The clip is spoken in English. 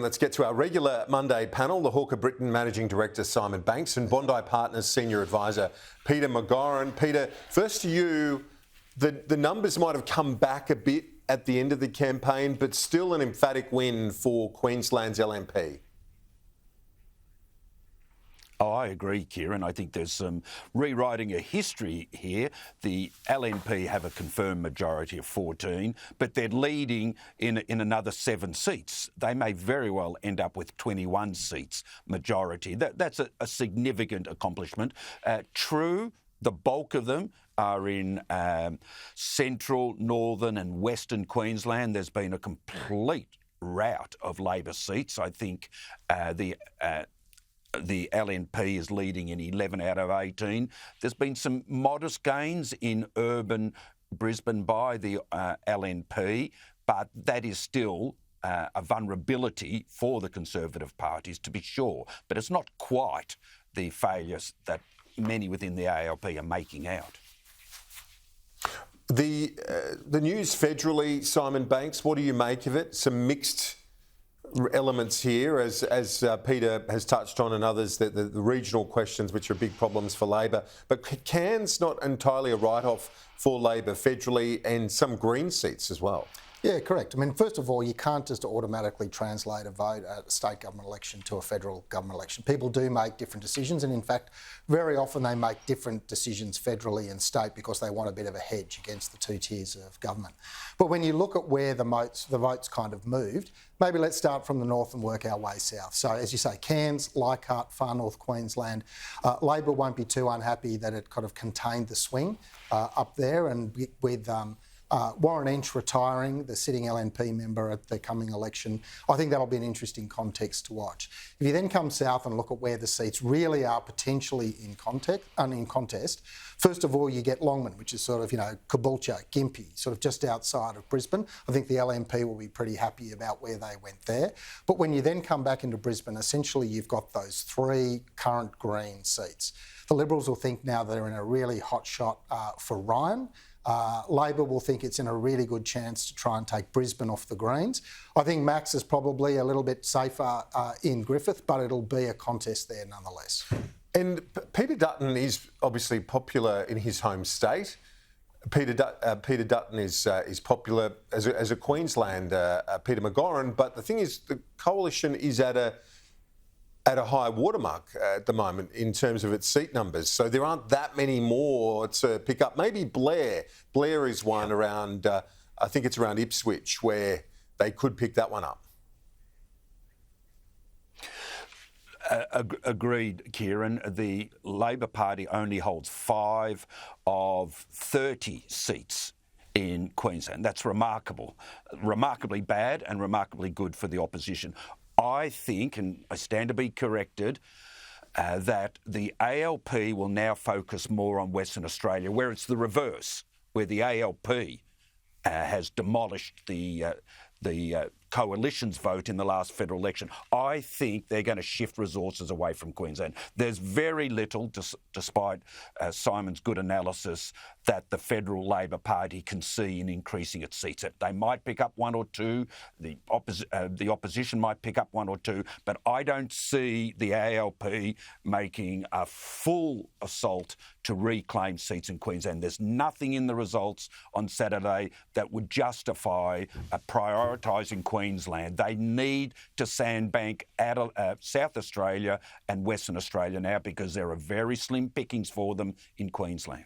Let's get to our regular Monday panel. The Hawker Britain Managing Director Simon Banks and Bondi Partners Senior Advisor Peter McGauran. Peter, first to you, the numbers might have come back a bit at the end of the campaign, but still an emphatic win for Queensland's LNP. Oh, I agree, Kieran. I think there's some rewriting a history here. The LNP have a confirmed majority of 14, but they're leading in another 7 seats. They may very well end up with 21 seats majority. That's a significant accomplishment. True, the bulk of them are in central, northern and western Queensland. There's been a complete rout of Labor seats. I think the LNP is leading in 11 out of 18. There's been some modest gains in urban Brisbane by the LNP, but that is still a vulnerability for the Conservative parties, to be sure. But it's not quite the failures that many within the ALP are making out. The news federally, Simon Banks, what do you make of it? Some mixed elements here, as Peter has touched on, and others, the regional questions, which are big problems for Labor. But Cairns not entirely a write-off for Labor federally, and some Green seats as well. Yeah, correct. I mean, first of all, you can't just automatically translate a vote at a state government election to a federal government election. People do make different decisions, and in fact, very often they make different decisions federally and state because they want a bit of a hedge against the two tiers of government. But when you look at where the votes kind of moved, maybe let's start from the north and work our way south. So, as you say, Cairns, Leichhardt, far north Queensland, Labor won't be too unhappy that it kind of contained the swing up there, and with Warren Inch retiring, the sitting LNP member at the coming election, I think that'll be an interesting context to watch. If you then come south and look at where the seats really are potentially in contest, first of all, you get Longman, which is sort of, Caboolture, Gympie, sort of just outside of Brisbane. I think the LNP will be pretty happy about where they went there. But when you then come back into Brisbane, essentially you've got those 3 current Green seats. The Liberals will think now they're in a really hot shot for Ryan. Labor will think it's in a really good chance to try and take Brisbane off the Greens. I think Max is probably a little bit safer in Griffith, but it'll be a contest there nonetheless. And Peter Dutton is obviously popular in his home state. Peter Dutton is popular as a Queensland Peter McGauran, but the thing is, the coalition is at a high watermark at the moment in terms of its seat numbers. So there aren't that many more to pick up. Maybe Blair. Blair is one around, I think it's around Ipswich, where they could pick that one up. Agreed, Kieran. The Labor Party only holds 5 of 30 seats in Queensland. That's remarkable. Remarkably bad and remarkably good for the opposition. I think, and I stand to be corrected, that the ALP will now focus more on Western Australia, where it's the reverse, where the ALP has demolished the coalition's vote in the last federal election. I think they're going to shift resources away from Queensland. There's very little, despite Simon's good analysis, that the federal Labor Party can see in increasing its seats. They might pick up 1 or 2, the opposition might pick up 1 or 2, but I don't see the ALP making a full assault to reclaim seats in Queensland. There's nothing in the results on Saturday that would justify prioritising Queensland. They need to sandbank South Australia and Western Australia now, because there are very slim pickings for them in Queensland.